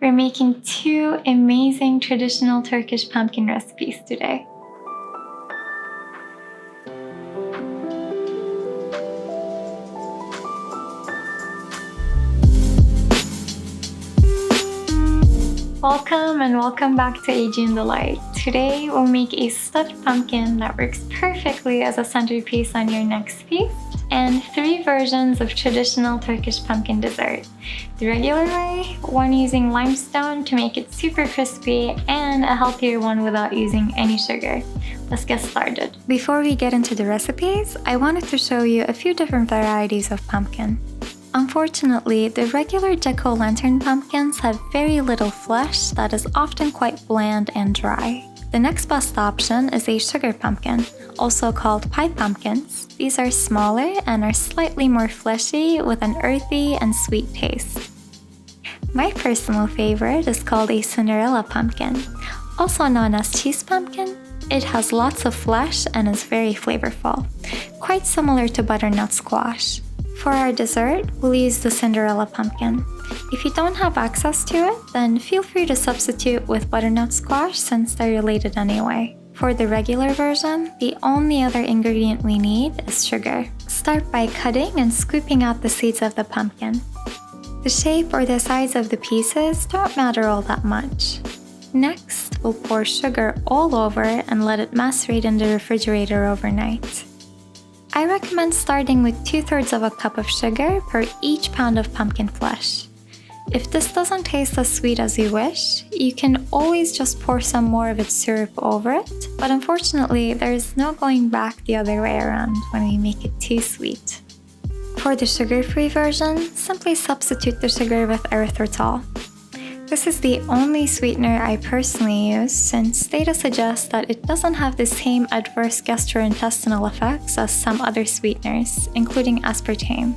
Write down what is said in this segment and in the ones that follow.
We're making two amazing traditional Turkish pumpkin recipes today. Welcome back to Aegean Delight. Today we'll make a stuffed pumpkin that works perfectly as a centerpiece on your next feast, and 3 versions of traditional Turkish pumpkin dessert. The regular way, one using limestone to make it super crispy, and a healthier one without using any sugar. Let's get started. Before we get into the recipes, I wanted to show you a few different varieties of pumpkin. Unfortunately, the regular jack-o'-lantern pumpkins have very little flesh that is often quite bland and dry. The next best option is a sugar pumpkin, also called pie pumpkins. These are smaller and are slightly more fleshy with an earthy and sweet taste. My personal favorite is called a Cinderella pumpkin, also known as cheese pumpkin. It has lots of flesh and is very flavorful, quite similar to butternut squash. For our dessert, we'll use the Cinderella pumpkin. If you don't have access to it, then feel free to substitute with butternut squash since they're related anyway. For the regular version, the only other ingredient we need is sugar. Start by cutting and scooping out the seeds of the pumpkin. The shape or the size of the pieces don't matter all that much. Next, we'll pour sugar all over and let it macerate in the refrigerator overnight. I recommend starting with 2/3 of a cup of sugar per each pound of pumpkin flesh. If this doesn't taste as sweet as you wish, you can always just pour some more of its syrup over it, but unfortunately, there's no going back the other way around when we make it too sweet. For the sugar-free version, simply substitute the sugar with erythritol. This is the only sweetener I personally use since data suggests that it doesn't have the same adverse gastrointestinal effects as some other sweeteners, including aspartame.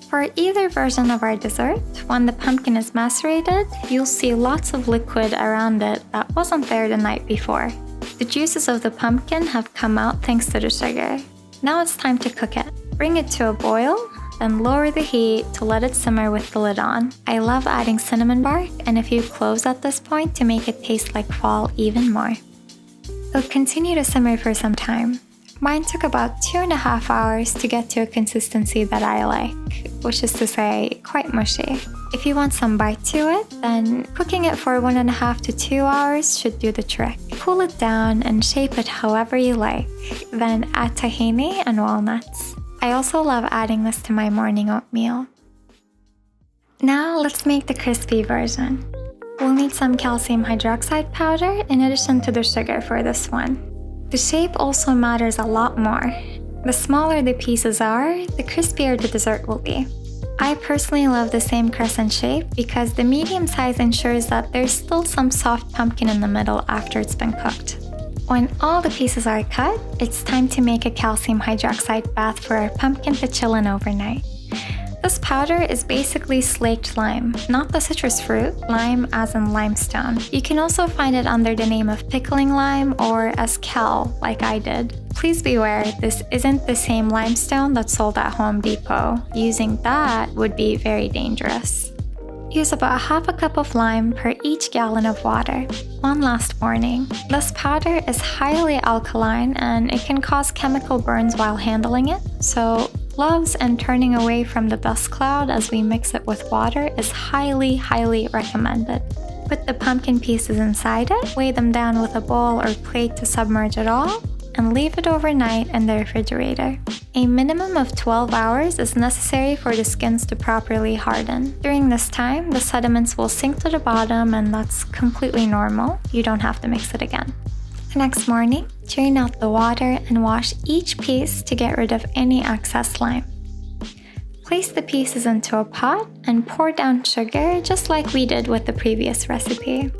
For either version of our dessert, when the pumpkin is macerated, you'll see lots of liquid around it that wasn't there the night before. The juices of the pumpkin have come out thanks to the sugar. Now it's time to cook it. Bring it to a boil, then lower the heat to let it simmer with the lid on. I love adding cinnamon bark and a few cloves at this point to make it taste like fall even more. It'll continue to simmer for some time. Mine took about 2.5 hours to get to a consistency that I like, which is to say, quite mushy. If you want some bite to it, then cooking it for 1.5 to 2 hours should do the trick. Cool it down and shape it however you like, then add tahini and walnuts. I also love adding this to my morning oatmeal. Now let's make the crispy version. We'll need some calcium hydroxide powder in addition to the sugar for this one. The shape also matters a lot more. The smaller the pieces are, the crispier the dessert will be. I personally love the same crescent shape because the medium size ensures that there's still some soft pumpkin in the middle after it's been cooked. When all the pieces are cut, it's time to make a calcium hydroxide bath for our pumpkin to chill in overnight. This powder is basically slaked lime, not the citrus fruit, lime as in limestone. You can also find it under the name of pickling lime or as cal, like I did. Please beware, this isn't the same limestone that's sold at Home Depot. Using that would be very dangerous. Use about 1/2 cup of lime per each gallon of water. One last warning, this powder is highly alkaline and it can cause chemical burns while handling it, so gloves and turning away from the dust cloud as we mix it with water is highly recommended. Put the pumpkin pieces inside it, weigh them down with a bowl or plate to submerge it all, and leave it overnight in the refrigerator. A minimum of 12 hours is necessary for the skins to properly harden. During this time, the sediments will sink to the bottom and that's completely normal. You don't have to mix it again. The next morning, drain out the water and wash each piece to get rid of any excess lime. Place the pieces into a pot and pour down sugar just like we did with the previous recipe.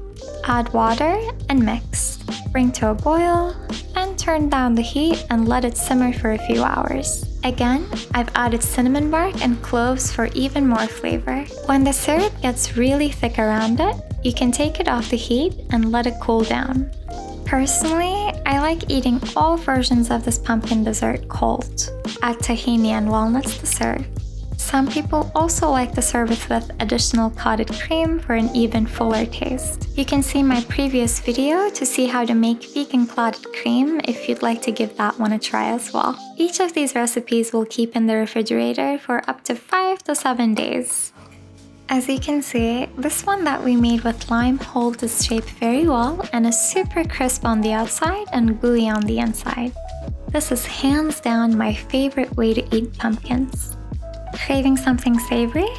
Add water and mix. Bring to a boil, then turn down the heat and let it simmer for a few hours. Again, I've added cinnamon bark and cloves for even more flavor. When the syrup gets really thick around it, you can take it off the heat and let it cool down. Personally, I like eating all versions of this pumpkin dessert cold. Add tahini and walnuts to serve. Some people also like to serve it with additional clotted cream for an even fuller taste. You can see my previous video to see how to make vegan clotted cream if you'd like to give that one a try as well. Each of these recipes will keep in the refrigerator for up to 5 to 7 days. As you can see, this one that we made with lime holds its shape very well and is super crisp on the outside and gooey on the inside. This is hands down my favorite way to eat pumpkins. Craving something savory?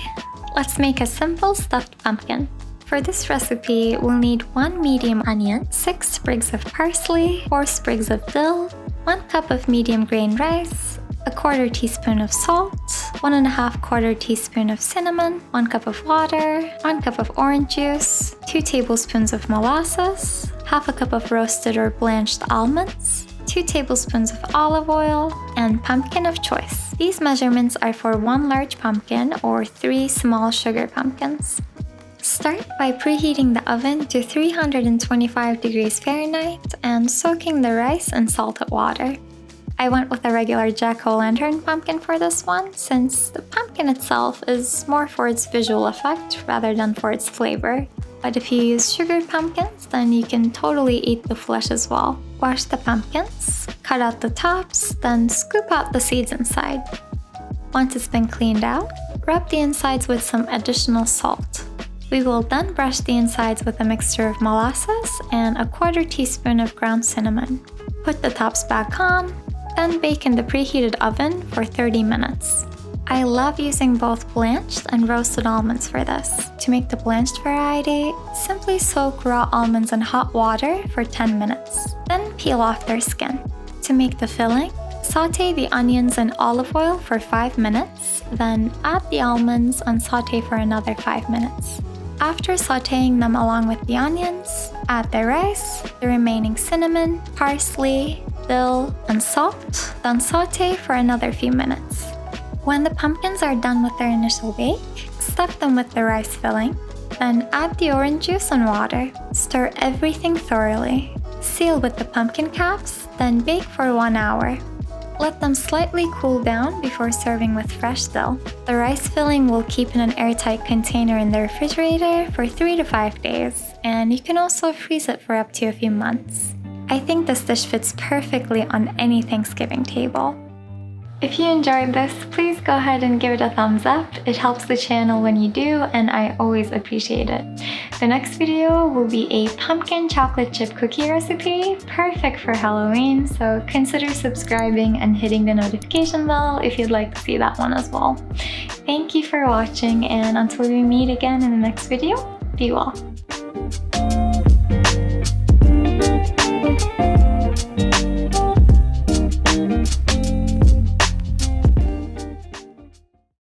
Let's make a simple stuffed pumpkin. For this recipe, we'll need 1 medium onion, 6 sprigs of parsley, 4 sprigs of dill, 1 cup of medium grain rice, a 1/4 teaspoon of salt, 1 1/2 teaspoon of cinnamon, 1 cup of water, 1 cup of orange juice, 2 tablespoons of molasses, 1/2 cup of roasted or blanched almonds, 2 tablespoons of olive oil, and pumpkin of choice. These measurements are for 1 large pumpkin or 3 small sugar pumpkins. Start by preheating the oven to 325 degrees Fahrenheit and soaking the rice in salted water. I went with a regular jack-o'-lantern pumpkin for this one since the pumpkin itself is more for its visual effect rather than for its flavor. But if you use sugared pumpkins, then you can totally eat the flesh as well. Wash the pumpkins, cut out the tops, then scoop out the seeds inside. Once it's been cleaned out, rub the insides with some additional salt. We will then brush the insides with a mixture of molasses and a 1/4 teaspoon of ground cinnamon. Put the tops back on, then bake in the preheated oven for 30 minutes. I love using both blanched and roasted almonds for this. To make the blanched variety, simply soak raw almonds in hot water for 10 minutes, then peel off their skin. To make the filling, saute the onions in olive oil for 5 minutes, then add the almonds and saute for another 5 minutes. After sauteing them along with the onions, add the rice, the remaining cinnamon, parsley, dill, and salt, then saute for another few minutes. When the pumpkins are done with their initial bake, stuff them with the rice filling, then add the orange juice and water. Stir everything thoroughly. Seal with the pumpkin caps, then bake for 1 hour. Let them slightly cool down before serving with fresh dill. The rice filling will keep in an airtight container in the refrigerator for 3 to 5 days, and you can also freeze it for up to a few months. I think this dish fits perfectly on any Thanksgiving table. If you enjoyed this, please go ahead and give it a thumbs up. It helps the channel when you do, and I always appreciate it. The next video will be a pumpkin chocolate chip cookie recipe, perfect for Halloween, so consider subscribing and hitting the notification bell if you'd like to see that one as well. Thank you for watching, and until we meet again in the next video, be well.